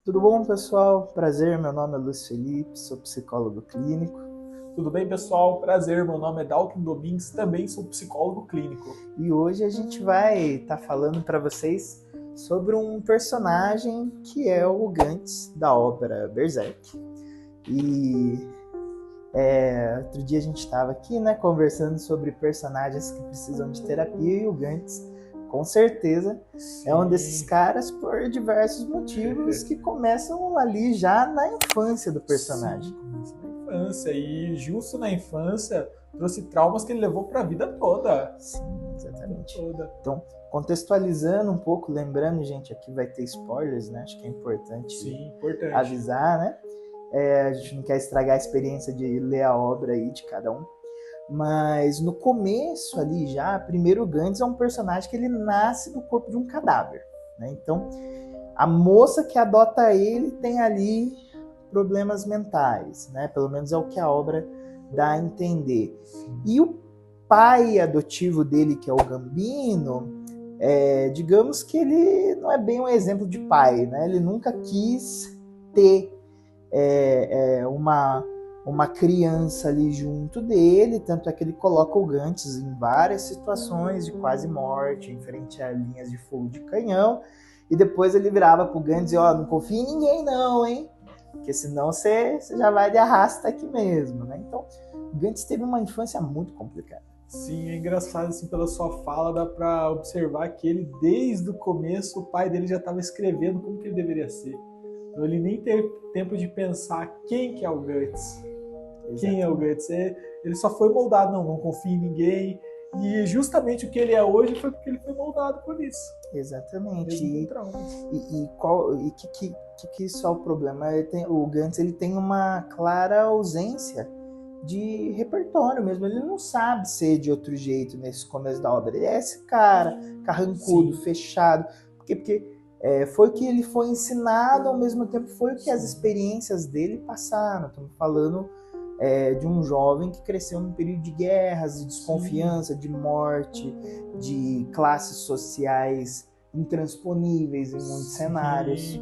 Tudo bom, pessoal? Prazer, meu nome é Luiz Felipe, sou psicólogo clínico. Tudo bem, pessoal? Prazer, meu nome é Dalton Domingues, também sou psicólogo clínico. E hoje a gente vai estar falando para vocês sobre um personagem que é o Gantz, da obra Berserk. Outro dia a gente estava aqui, conversando sobre personagens que precisam de terapia, e o Gantz, com certeza, é um desses caras por diversos motivos que começam ali já na infância do personagem. Sim, na infância, e justo na infância trouxe traumas que ele levou para a vida toda. Sim, exatamente. Toda. Então, contextualizando um pouco, lembrando, gente, aqui vai ter spoilers, né? Acho que é importante, avisar, né? A gente não quer estragar a experiência de ler a obra aí de cada um. Mas no começo ali já, primeiro o Gantz é um personagem que ele nasce do corpo de um cadáver, né? Então, a moça que adota ele tem ali problemas mentais, né? Pelo menos é o que a obra dá a entender. E o pai adotivo dele, que é o Gambino, digamos que ele não é bem um exemplo de pai, né? Ele nunca quis ter uma criança ali junto dele, tanto é que ele coloca o Gantz em várias situações de quase morte, em frente a linhas de fogo de canhão, e depois ele virava pro Gantz e não confia em ninguém não, hein? Porque senão você já vai de arrasta aqui mesmo, né? Então, o Gantz teve uma infância muito complicada. Sim, é engraçado, assim, pela sua fala, dá para observar que ele, desde o começo, o pai dele já estava escrevendo como que ele deveria ser. Então ele nem teve tempo de pensar quem que é o Gantz. Quem é o Gantz? Ele só foi moldado, não confia em ninguém. E justamente o que ele é hoje foi porque ele foi moldado por isso. Exatamente. E que isso é o problema? O Gantz ele tem uma clara ausência de repertório mesmo. Ele não sabe ser de outro jeito nesse começo da obra. Ele é esse cara carrancudo, fechado. Porque foi o que ele foi ensinado, ao mesmo tempo foi o que as experiências dele passaram. Estamos falando de um jovem que cresceu num período de guerras, de desconfiança, de morte, de classes sociais intransponíveis em muitos cenários.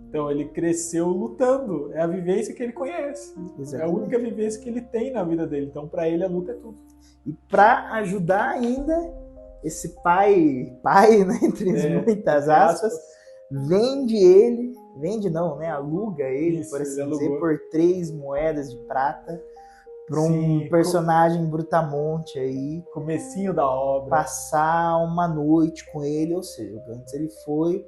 Então ele cresceu lutando, é a vivência que ele conhece. Exatamente. É a única vivência que ele tem na vida dele, então para ele a luta é tudo. E para ajudar ainda, esse pai, né, entre muitas aspas, aluga ele, por assim dizer, por 3 moedas de prata para um personagem brutamonte aí, comecinho da obra, passar uma noite com ele. Ou seja, o Gantz ele foi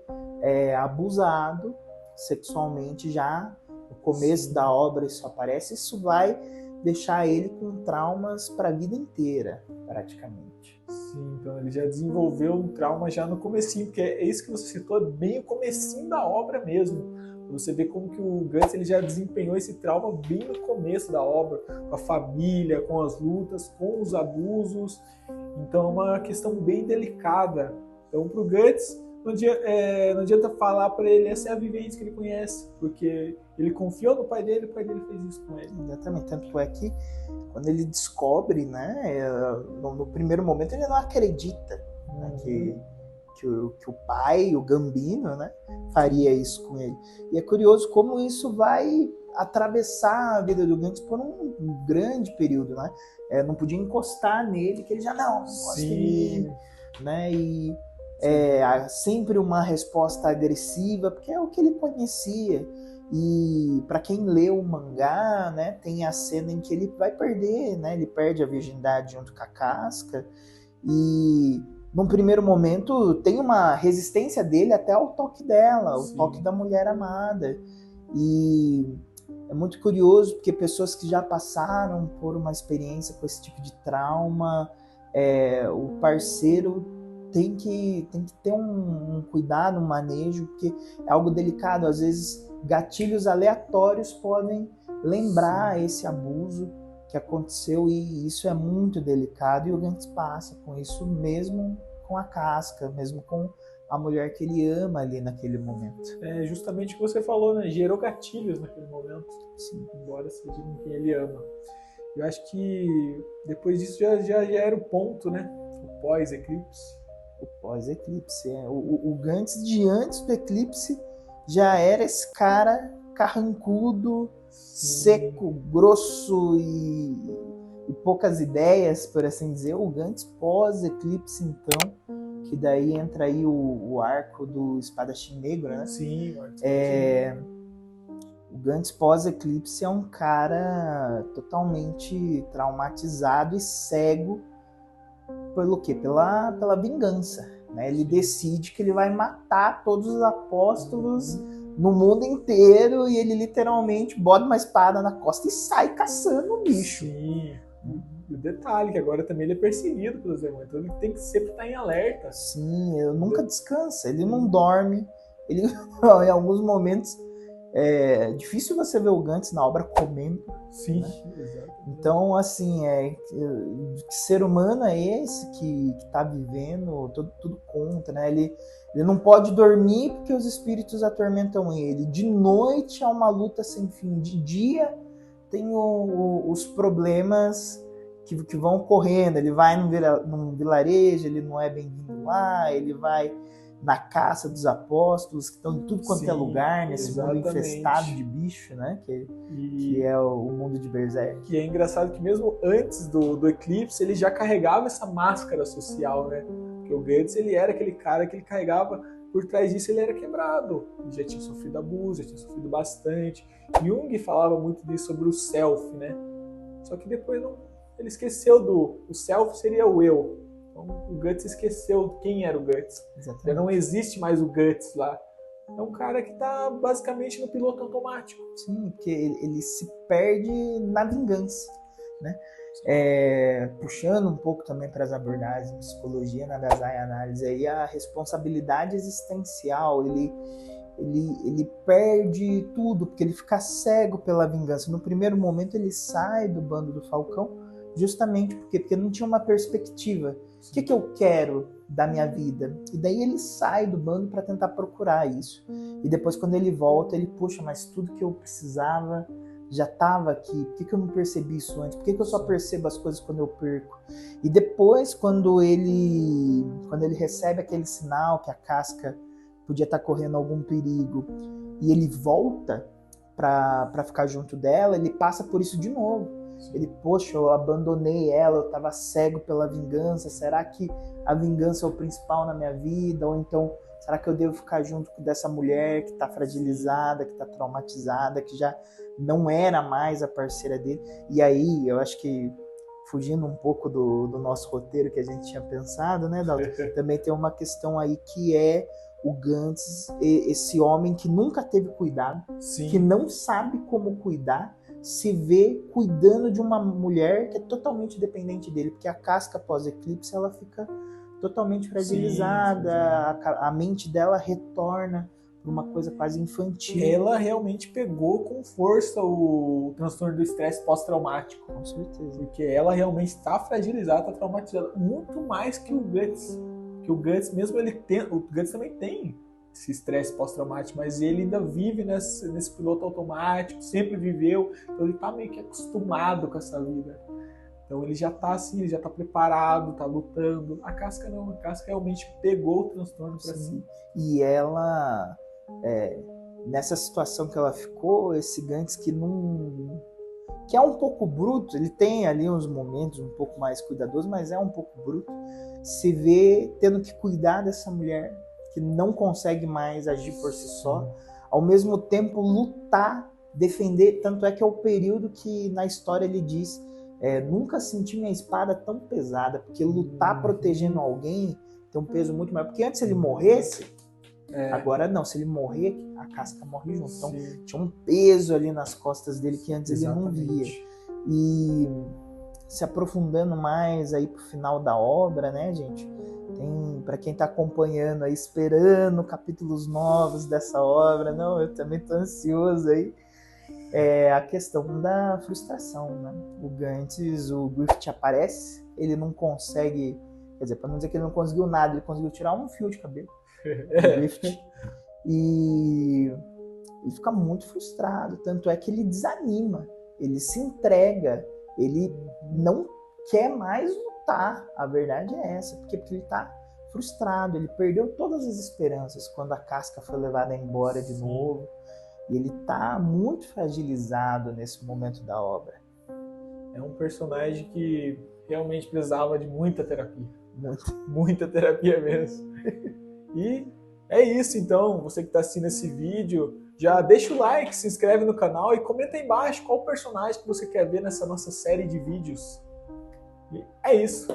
abusado sexualmente já no começo da obra. Isso aparece, isso vai deixar ele com traumas para a vida inteira, praticamente. Sim, então ele já desenvolveu um trauma já no comecinho, porque é isso que você citou, bem o comecinho da obra mesmo. Você vê como que o Gantz ele já desempenhou esse trauma bem no começo da obra, com a família, com as lutas, com os abusos. Então é uma questão bem delicada. Então para o Gantz não adianta falar para ele, essa é a vivência que ele conhece, porque ele confiou no pai dele, o pai dele fez isso com ele. Exatamente, tanto é que quando ele descobre, no primeiro momento ele não acredita que o pai, o Gambino, faria isso com ele. E é curioso como isso vai atravessar a vida do Gantz por um grande período, não podia encostar nele, que ele já não gosta de mim, sempre uma resposta agressiva, porque é o que ele conhecia. E para quem leu o mangá, tem a cena em que ele vai perder, ele perde a virgindade junto com a casca, e num primeiro momento tem uma resistência dele até ao toque dela, o toque da mulher amada. E é muito curioso, porque pessoas que já passaram por uma experiência com esse tipo de trauma, o parceiro tem que ter um cuidado, um manejo, porque é algo delicado. Às vezes gatilhos aleatórios podem lembrar esse abuso que aconteceu, e isso é muito delicado, e o Gantz passa com isso mesmo com a casca, mesmo com a mulher que ele ama ali naquele momento. É justamente o que você falou, gerou gatilhos naquele momento. Sim. Embora seja com quem ele ama. Eu acho que depois disso já era o ponto, o pós-eclipse. O pós-eclipse, o Gantz de antes do eclipse já era esse cara carrancudo, seco, grosso e poucas ideias, por assim dizer. O Gantz pós-eclipse, então, que daí entra aí o arco do Espadachim Negro, né? Sim, O Gantz pós-eclipse é um cara totalmente traumatizado e cego pelo quê? Pela vingança. Né? Ele decide que ele vai matar todos os apóstolos no mundo inteiro e ele literalmente bota uma espada na costa e sai caçando o bicho. Sim. E o detalhe, que agora também ele é perseguido pelos demônios, então ele tem que sempre estar em alerta. Sim, ele nunca descansa, ele não dorme. Ele, em alguns momentos, é difícil você ver o Gantz na obra comendo. Sim, né? Exato. Então, assim, que ser humano é esse que tá vivendo tudo contra, né? Ele não pode dormir porque os espíritos atormentam ele. De noite é uma luta sem fim. De dia tem os problemas que vão ocorrendo. Ele vai num vilarejo, ele não é bem-vindo lá, ele vai na caça dos apóstolos, que estão em tudo quanto é lugar, nesse mundo infestado de bicho, né? Que é o mundo de Berserk. Que é engraçado que mesmo antes do eclipse, ele já carregava essa máscara social, né? Porque o Gantz, ele era aquele cara que ele carregava, por trás disso ele era quebrado. Ele já tinha sofrido abuso, já tinha sofrido bastante. Jung falava muito disso sobre o self, né? Só que depois ele esqueceu o self seria o eu. Então, o Gantz esqueceu quem era o Gantz. Exatamente. Já não existe mais o Gantz lá. É um cara que está basicamente no piloto automático. Sim, porque ele se perde na vingança, né? Puxando um pouco também para as abordagens de psicologia na Dasein Análise, aí a responsabilidade existencial, ele perde tudo, porque ele fica cego pela vingança. No primeiro momento ele sai do bando do Falcão, justamente porque não tinha uma perspectiva. O que eu quero da minha vida? E daí ele sai do bando para tentar procurar isso. E depois, quando ele volta, ele, puxa, mas tudo que eu precisava já estava aqui. Por que eu não percebi isso antes? Por que eu só percebo as coisas quando eu perco? E depois, quando ele recebe aquele sinal que a casca podia estar correndo algum perigo, e ele volta para ficar junto dela, ele passa por isso de novo. Ele, poxa, eu abandonei ela, eu estava cego pela vingança, será que a vingança é o principal na minha vida? Ou então, será que eu devo ficar junto dessa mulher que está fragilizada, que está traumatizada, que já não era mais a parceira dele? E aí, eu acho que, fugindo um pouco do nosso roteiro que a gente tinha pensado, né, Dalton? Também tem uma questão aí que é o Gantz, esse homem que nunca teve cuidado, Sim. que não sabe como cuidar, se vê cuidando de uma mulher que é totalmente dependente dele, porque a casca pós-eclipse ela fica totalmente fragilizada, sim. A mente dela retorna para uma coisa quase infantil. Ela realmente pegou com força o transtorno do estresse pós-traumático. Com certeza. Porque ela realmente está fragilizada, está traumatizada, muito mais que o Gantz. Que o Gantz, mesmo o Gantz também tem esse estresse pós-traumático, mas ele ainda vive nesse piloto automático, sempre viveu, então ele tá meio que acostumado com essa vida. Então ele já tá assim, ele já tá preparado, tá lutando. A casca não, a casca realmente pegou o transtorno para si. E ela, nessa situação que ela ficou, esse Gantz que é um pouco bruto, ele tem ali uns momentos um pouco mais cuidadosos, mas é um pouco bruto, se vê tendo que cuidar dessa mulher que não consegue mais agir por si só, ao mesmo tempo lutar, defender, tanto é que é o período que na história ele diz, nunca senti minha espada tão pesada, porque lutar protegendo alguém tem um peso muito maior, porque antes ele morresse, agora não, se ele morrer, a casca morre junto, então tinha um peso ali nas costas dele que antes ele não via. E se aprofundando mais aí pro final da obra, né, gente? Tem, para quem tá acompanhando aí, esperando capítulos novos dessa obra, não, eu também tô ansioso aí, a questão da frustração, né? O Gantz, o Griffith aparece, ele não consegue, quer dizer, para não dizer que ele não conseguiu nada, ele conseguiu tirar um fio de cabelo do Griffith, e ele fica muito frustrado, tanto é que ele desanima, ele se entrega, ele não quer mais lutar, a verdade é essa, porque ele tá frustrado, ele perdeu todas as esperanças quando a Casca foi levada embora de novo. E ele tá muito fragilizado nesse momento da obra. É um personagem que realmente precisava de muita terapia. Muito. Muita terapia mesmo. E é isso então, você que está assistindo esse vídeo, já deixa o like, se inscreve no canal e comenta aí embaixo qual personagem que você quer ver nessa nossa série de vídeos. E é isso.